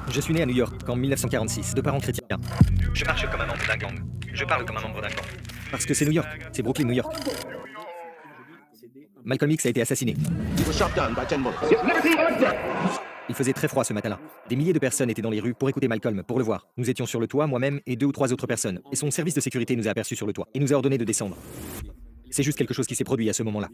Je suis né à New York en 1946, de parents chrétiens. Je marche comme un membre d'un gang. Je parle comme un membre d'un gang. Parce que c'est New York, c'est Brooklyn, New York. Malcolm X a été assassiné. Il faisait très froid ce matin-là. Des milliers de personnes étaient dans les rues pour écouter Malcolm, pour le voir. Nous étions sur le toit, moi-même et 2 ou 3 autres personnes. Et son service de sécurité nous a aperçus sur le toit et nous a ordonné de descendre. C'est juste quelque chose qui s'est produit à ce moment-là.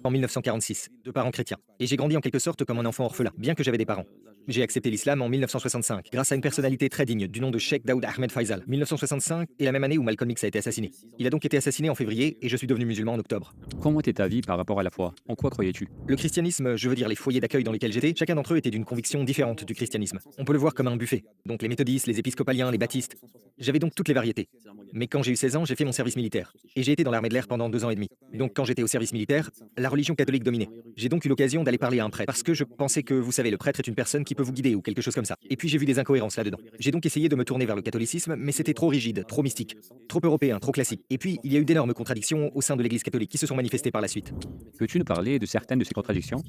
En 1946, de parents chrétiens. Et j'ai grandi en quelque sorte comme un enfant orphelin, bien que j'avais des parents. J'ai accepté l'islam en 1965, grâce à une personnalité très digne du nom de Sheikh Daoud Ahmed Faisal. 1965 est la même année où Malcolm X a été assassiné. Il a donc été assassiné en février et je suis devenu musulman en octobre. Comment était ta vie par rapport à la foi? En quoi croyais-tu? Le christianisme, je veux dire les foyers d'accueil dans lesquels j'étais, chacun d'entre eux était d'une conviction différente du christianisme. On peut le voir comme un buffet. Donc les méthodistes, les épiscopaliens, les baptistes. J'avais donc toutes les variétés. Mais quand j'ai eu 16 ans, j'ai fait mon service militaire. Et j'ai été dans l'armée de l'air pendant 2 ans et demi. Donc quand j'étais au service militaire, la religion catholique dominait. J'ai donc eu l'occasion d'aller parler à un prêtre, parce que je pensais que, vous savez, le prêtre est une personne qui peut vous guider ou quelque chose comme ça. Et puis j'ai vu des incohérences là-dedans. J'ai donc essayé de me tourner vers le catholicisme, mais c'était trop rigide, trop mystique, trop européen, trop classique. Et puis il y a eu d'énormes contradictions au sein de l'Église catholique qui se sont manifestées par la suite. Peux-tu nous parler de certaines de ces contradictions?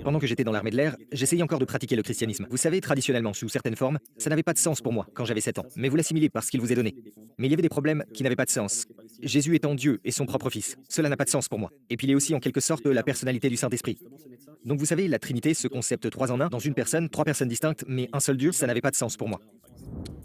Pendant que j'étais dans l'armée de l'air, j'essayais encore de pratiquer le christianisme. Vous savez, traditionnellement, sous certaines formes, ça n'avait pas de sens pour moi quand j'avais 7 ans, mais vous l'assimilez parce qu'il vous est donné. Mais il y avait des problèmes qui n'avaient pas de sens. Jésus étant Dieu et son propre fils, cela n'a pas de sens pour moi. Et puis il est aussi en quelque sorte la personnalité du Saint-Esprit. Donc vous savez, la Trinité, ce concept 3 en 1, dans une personne, 3 personnes distinctes, mais un seul Dieu, ça n'avait pas de sens pour moi.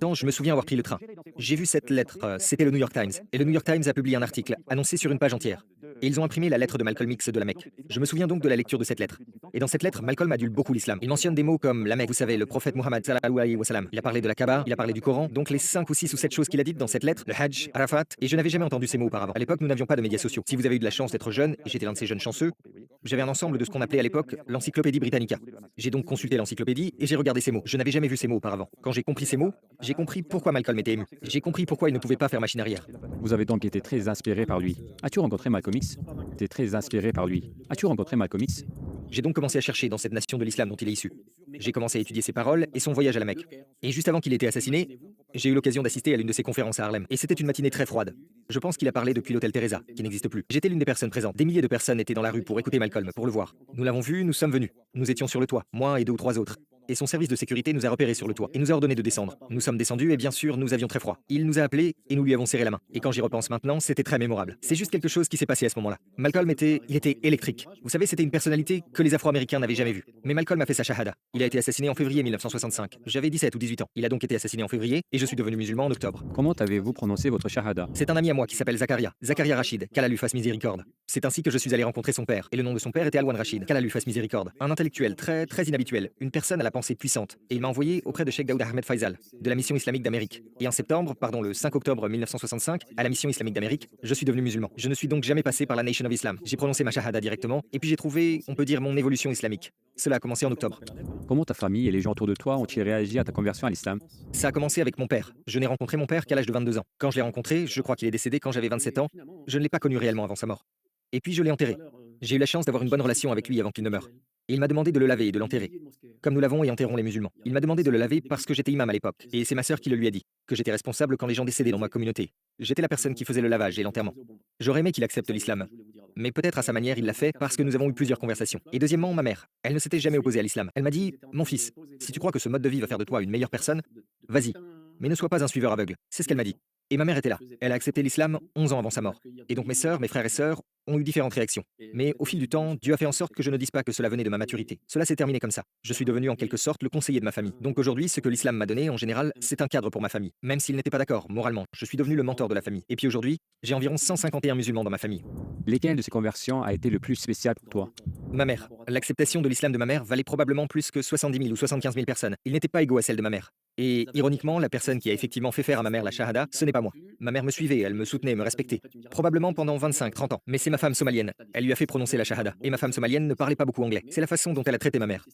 Tant je me souviens avoir pris le train. J'ai vu cette lettre, c'était le New York Times. Et le New York Times a publié un article, annoncé sur une page entière. Et ils ont imprimé la lettre de Malcolm X de la Mecque. Je me souviens donc de la lecture de cette lettre. Et dans cette lettre, Malcolm adulte beaucoup l'islam. Il mentionne des mots comme la Mecque, vous savez, le prophète Mohammed sallallahu alayhi wa sallam. Il a parlé de la Kaaba, il a parlé du Coran, donc les 5 ou 6 ou 7 choses qu'il a dites dans cette lettre, le Hajj, Arafat, et je n'avais jamais entendu ces mots auparavant. À l'époque, nous n'avions pas de médias sociaux. Si vous avez eu de la chance d'être jeune, et j'étais l'un de ces jeunes chanceux, j'avais un ensemble de ce qu'on appelait à l'époque l'Encyclopédie Britannica. J'ai donc consulté l'encyclopédie et j'ai regardé ces mots. Je n'avais jamais vu ces mots auparavant. Quand j'ai compris ces mots, j'ai compris pourquoi Malcolm était ému. J'ai compris pourquoi il ne pouvait pas faire machine arrière. Vous avez donc été très inspiré par lui. As-tu rencontré Malcolm X? T'es très inspiré par lui. As-tu rencontré Malcolm X? J'ai donc commencé à chercher dans cette nation de l'islam dont il est issu. J'ai commencé à étudier ses paroles et son voyage à la Mecque. Et juste avant qu'il ait été assassiné, j'ai eu l'occasion d'assister à l'une de ses conférences à Harlem. Et c'était une matinée très froide. Je pense qu'il a parlé depuis l'hôtel Teresa, qui n'existe plus. J'étais l'une des personnes présentes. Des milliers de personnes étaient dans la rue pour écouter Malcolm, pour le voir. Nous l'avons vu, nous sommes venus. Nous étions sur le toit, moi et 2 ou 3 autres. Et son service de sécurité nous a repérés sur le toit et nous a ordonné de descendre. Nous sommes descendus et bien sûr, nous avions très froid. Il nous a appelés et nous lui avons serré la main. Et quand j'y repense maintenant, c'était très mémorable. C'est juste quelque chose qui s'est passé à ce moment-là. Malcolm était électrique. Vous savez, c'était une personnalité que les Afro-Américains n'avaient jamais vue. Mais Malcolm a fait sa shahada. Il a été assassiné en février 1965. J'avais 17 ou 18 ans. Il a donc été assassiné en février et je suis devenu musulman en octobre. Comment avez-vous prononcé votre shahada? C'est un ami à moi qui s'appelle Zakaria Rachid, qu'Allah lui fasse miséricorde. C'est ainsi que je suis allé rencontrer son père. Et le nom de son père était Alwan Rachid, qu'Allah lui fasse miséricorde. Un intellectuel très inhabituel, une personne à la pensée puissante. Et il m'a envoyé auprès de Sheikh Daoud Ahmed Faisal, de la mission islamique d'Amérique. Et en septembre, le 5 octobre 1965, à la mission islamique d'Amérique, je suis devenu musulman. Je ne suis donc jamais passé par la Nation of Islam. J'ai prononcé ma shahada directement, et puis j'ai trouvé, on peut dire, mon évolution islamique. Cela a commencé en octobre. Comment ta famille et les gens autour de toi ont-ils réagi à ta conversion à l'islam? Ça a commencé avec mon père. Je n'ai rencontré mon père qu'à l'âge de 22 ans. Quand je l'ai rencontré, je crois qu'il est décédé quand j'avais 27 ans. Je ne l'ai pas connu réellement avant sa mort. Et puis je l'ai enterré. J'ai eu la chance d'avoir une bonne relation avec lui avant qu'il ne meure. Et il m'a demandé de le laver et de l'enterrer. Comme nous l'avons et enterrons les musulmans. Il m'a demandé de le laver parce que j'étais imam à l'époque. Et c'est ma sœur qui le lui a dit. Que j'étais responsable quand les gens décédaient dans ma communauté. J'étais la personne qui faisait le lavage et l'enterrement. J'aurais aimé qu'il accepte l'islam. Mais peut-être à sa manière il l'a fait parce que nous avons eu plusieurs conversations. Et deuxièmement, ma mère. Elle ne s'était jamais opposée à l'islam. Elle m'a dit, mon fils, si tu crois que ce mode de vie va faire de toi une meilleure personne, vas-y. Mais ne sois pas un suiveur aveugle. C'est ce qu'elle m'a dit. Et ma mère était là. Elle a accepté l'islam 11 ans avant sa mort. Et donc mes sœurs, mes frères et sœurs ont eu différentes réactions. Mais au fil du temps, Dieu a fait en sorte que je ne dise pas que cela venait de ma maturité. Cela s'est terminé comme ça. Je suis devenu en quelque sorte le conseiller de ma famille. Donc aujourd'hui, ce que l'islam m'a donné, en général, c'est un cadre pour ma famille. Même s'ils n'étaient pas d'accord, moralement, je suis devenu le mentor de la famille. Et puis aujourd'hui, j'ai environ 151 musulmans dans ma famille. Lesquelles de ces conversions a été le plus spécial pour toi? Ma mère. L'acceptation de l'islam de ma mère valait probablement plus que 70 000 ou 75 000 personnes. Il n'était pas égaux à celle de ma mère. Et ironiquement, la personne qui a effectivement fait faire à ma mère la shahada, ce n'est pas moi. Ma mère me suivait, elle me soutenait, me respectait. Probablement pendant 25-30 ans. Mais c'est ma femme somalienne. Elle lui a fait prononcer la shahada. Et ma femme somalienne ne parlait pas beaucoup anglais. C'est la façon dont elle a traité ma mère.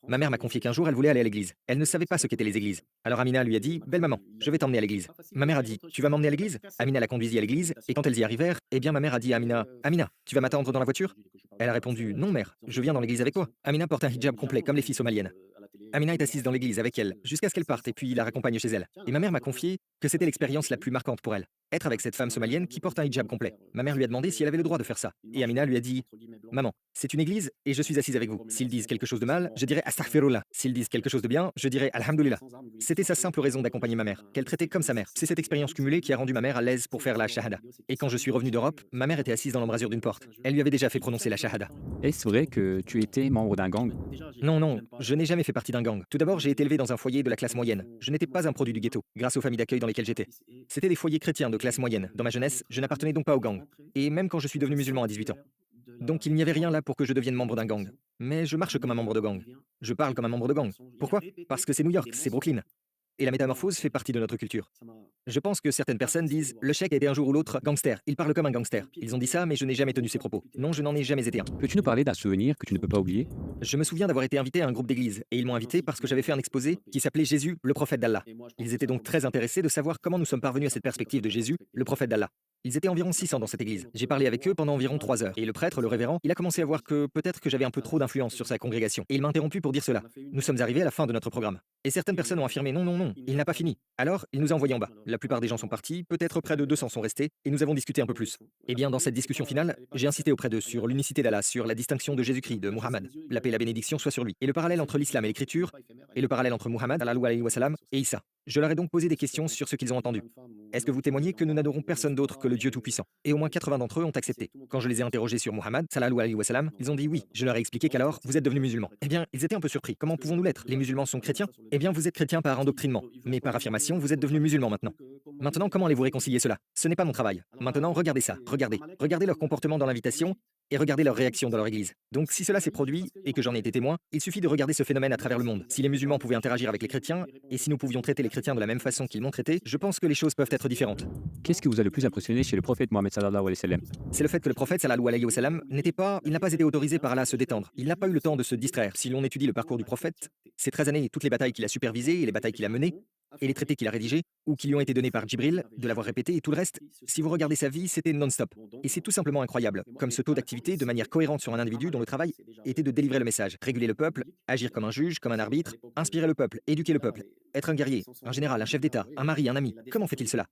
Ma mère m'a confié qu'un jour elle voulait aller à l'église. Elle ne savait pas ce qu'étaient les églises. Alors Amina lui a dit, belle maman, je vais t'emmener à l'église. Ma mère a dit, tu vas m'emmener à l'église? Amina la conduisit à l'église, et quand elles y arrivèrent, eh bien ma mère a dit à Amina, Amina, tu vas m'attendre dans la voiture? Elle a répondu, non mère, je viens dans l'église avec toi. Amina porte un hijab complet comme les filles somaliennes. Amina est assise dans l'église avec elle, jusqu'à ce qu'elle parte et puis il la raccompagne chez elle. Et ma mère m'a confié que c'était l'expérience la plus marquante pour elle. être avec cette femme somalienne qui porte un hijab complet. Ma mère lui a demandé si elle avait le droit de faire ça. Et Amina lui a dit, maman, c'est une église et je suis assise avec vous. S'ils disent quelque chose de mal, je dirais astaghfirullah. S'ils disent quelque chose de bien, je dirais alhamdulillah. C'était sa simple raison d'accompagner ma mère, qu'elle traitait comme sa mère. C'est cette expérience cumulée qui a rendu ma mère à l'aise pour faire la shahada. Et quand je suis revenu d'Europe, ma mère était assise dans l'embrasure d'une porte. Elle lui avait déjà fait prononcer la shahada. Est-ce vrai que tu étais membre d'un gang? Non, non, je n'ai jamais fait partie d'un gang. Tout d'abord, j'ai été élevé dans un foyer de la classe moyenne. Je n'étais pas un produit du ghetto, grâce aux familles d'accueil dans lesquelles j'étais. C'était des foyers chrétiens de classe moyenne. Dans ma jeunesse, je n'appartenais donc pas au gang. Et même quand je suis devenu musulman à 18 ans. Donc il n'y avait rien là pour que je devienne membre d'un gang. Mais je marche comme un membre de gang. Je parle comme un membre de gang. Pourquoi? Parce que c'est New York, c'est Brooklyn. Et la métamorphose fait partie de notre culture. Je pense que certaines personnes disent « Le Cheikh a été un jour ou l'autre gangster, il parle comme un gangster ». Ils ont dit ça, mais je n'ai jamais tenu ces propos. Non, je n'en ai jamais été un. Peux-tu nous parler d'un souvenir que tu ne peux pas oublier? Je me souviens d'avoir été invité à un groupe d'église, et ils m'ont invité parce que j'avais fait un exposé qui s'appelait Jésus, le prophète d'Allah. Ils étaient donc très intéressés de savoir comment nous sommes parvenus à cette perspective de Jésus, le prophète d'Allah. Ils étaient environ 600 dans cette église. J'ai parlé avec eux pendant environ 3 heures. Et le prêtre, le révérend, il a commencé à voir que peut-être que j'avais un peu trop d'influence sur sa congrégation. Et il m'a interrompu pour dire cela. Nous sommes arrivés à la fin de notre programme. Et certaines personnes ont affirmé non, non, non, il n'a pas fini. Alors, il nous a envoyés en bas. La plupart des gens sont partis, peut-être près de 200 sont restés, et nous avons discuté un peu plus. Et bien, dans cette discussion finale, j'ai insisté auprès d'eux sur l'unicité d'Allah, sur la distinction de Jésus-Christ, de Muhammad, la paix et la bénédiction soit sur lui, et le parallèle entre l'islam et l'écriture, et le parallèle entre Muhammad, sallallahu alayhi wa sallam, et Issa. Je leur ai donc posé des questions sur ce qu'ils ont entendu. Est-ce que vous témoignez que nous n'adorons personne d'autre que le Dieu Tout-Puissant? Et au moins 80 d'entre eux ont accepté. Quand je les ai interrogés sur Muhammad, sallallahu alayhi wa sallam, ils ont dit oui. Je leur ai expliqué qu'alors, vous êtes devenus musulmans. Eh bien, ils étaient un peu surpris. Comment pouvons-nous l'être? Les musulmans sont chrétiens? Eh bien, vous êtes chrétiens par endoctrinement. Mais par affirmation, vous êtes devenus musulmans maintenant. Maintenant, comment allez-vous réconcilier cela? Ce n'est pas mon travail. Maintenant, regardez ça. Regardez. Regardez leur comportement dans l'invitation et regardez leur réaction dans leur église. Donc si cela s'est produit, et que j'en ai été témoin, il suffit de regarder ce phénomène à travers le monde. Si les musulmans pouvaient interagir avec les chrétiens, et si nous pouvions traiter les chrétiens de la même façon qu'ils m'ont traité, je pense que les choses peuvent être différentes. Qu'est-ce qui vous a le plus impressionné chez le prophète Mohammed sallallahu alayhi wa sallam? C'est le fait que le prophète sallallahu alayhi wa sallam il n'a pas été autorisé par Allah à se détendre. Il n'a pas eu le temps de se distraire. Si l'on étudie le parcours du prophète, ces 13 années, toutes les batailles qu'il a supervisées et les batailles qu'il a menées, et les traités qu'il a rédigés, ou qui lui ont été donnés par Djibril, de l'avoir répété et tout le reste, si vous regardez sa vie, c'était non-stop. Et c'est tout simplement incroyable, comme ce taux d'activité de manière cohérente sur un individu dont le travail était de délivrer le message, réguler le peuple, agir comme un juge, comme un arbitre, inspirer le peuple, éduquer le peuple, être un guerrier, un général, un chef d'État, un mari, un ami. Comment fait-il cela?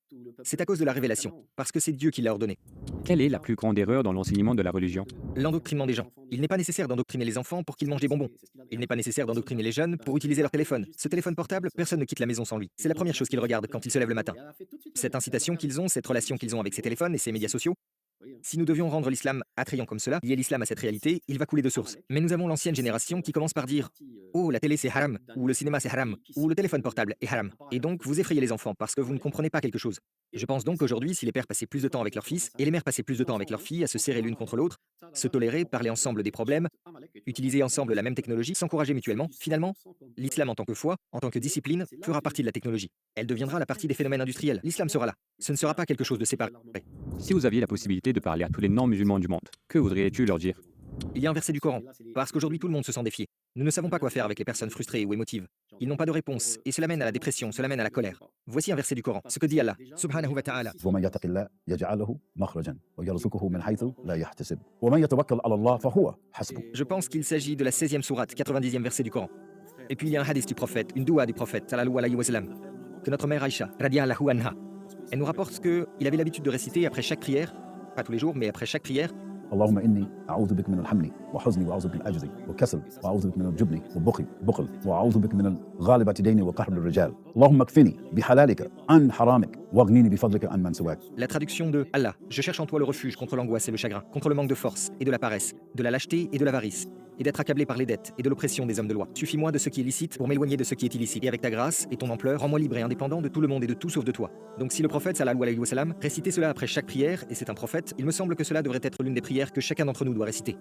C'est à cause de la révélation, parce que c'est Dieu qui l'a ordonné. Quelle est la plus grande erreur dans l'enseignement de la religion? L'endoctrinement des gens. Il n'est pas nécessaire d'endoctriner les enfants pour qu'ils mangent des bonbons. Il n'est pas nécessaire d'endoctriner les jeunes pour utiliser leur téléphone. Ce téléphone portable, personne ne quitte la maison sans lui. C'est la première chose qu'ils regardent quand ils se lèvent le matin. Cette incitation qu'ils ont, cette relation qu'ils ont avec ces téléphones et ces médias sociaux, si nous devions rendre l'islam attrayant comme cela, lier l'islam à cette réalité, il va couler de source. Mais nous avons l'ancienne génération qui commence par dire « Oh, la télé c'est haram » ou « Le cinéma c'est haram » ou « Le téléphone portable est haram ». Et donc, vous effrayez les enfants parce que vous ne comprenez pas quelque chose. Je pense donc qu'aujourd'hui, si les pères passaient plus de temps avec leurs fils et les mères passaient plus de temps avec leurs filles à se serrer l'une contre l'autre, se tolérer, parler ensemble des problèmes, utiliser ensemble la même technologie, s'encourager mutuellement, finalement, l'islam en tant que foi, en tant que discipline, fera partie de la technologie. Elle deviendra la partie des phénomènes industriels. L'islam sera là. Ce ne sera pas quelque chose de séparé. Si vous aviez la possibilité de parler à tous les non-musulmans du monde, que voudrais-tu leur dire? Il y a un verset du Coran, parce qu'aujourd'hui tout le monde se sent défié. Nous ne savons pas quoi faire avec les personnes frustrées ou émotives. Ils n'ont pas de réponse, et cela mène à la dépression, cela mène à la colère. Voici un verset du Coran, ce que dit Allah, subhanahu wa ta'ala. ومن يتق الله يجعل له مخرجا ويرزقه من حيث لا يحتسب ومن يتوكل على الله فهو حسبه. Je pense qu'il s'agit de la 16e sourate, 90e verset du Coran. Et puis il y a un hadith du prophète, une doua du prophète, sallallahu alayhi wa sallam, que notre mère Aïcha, radiallahu anha, elle nous rapporte qu'il avait l'habitude de réciter après chaque prière, pas tous les jours, mais après chaque prière, اللهم إني أعوذ بك من الحمل وحزن وأعوذ بك من العجز وكسل وأعوذ بك من الجبن وبخل وأعوذ بك من الغالبة دين وقهر الرجال اللهم اكفني بحلالك عن حرامك واغنني بفضلك عن من سواك. La traduction de Allah, je cherche en toi le refuge contre l'angoisse et le chagrin, contre le manque de force et de la paresse, de la lâcheté et de l'avarice, et d'être accablé par les dettes et de l'oppression des hommes de loi. Suffis-moi de ce qui est licite pour m'éloigner de ce qui est illicite. Et avec ta grâce et ton ampleur, rends-moi libre et indépendant de tout le monde et de tout sauf de toi. Donc si le prophète sallallahu alayhi wa sallam récitait cela après chaque prière, et c'est un prophète, il me semble que cela devrait être l'une des prières que chacun d'entre nous doit réciter.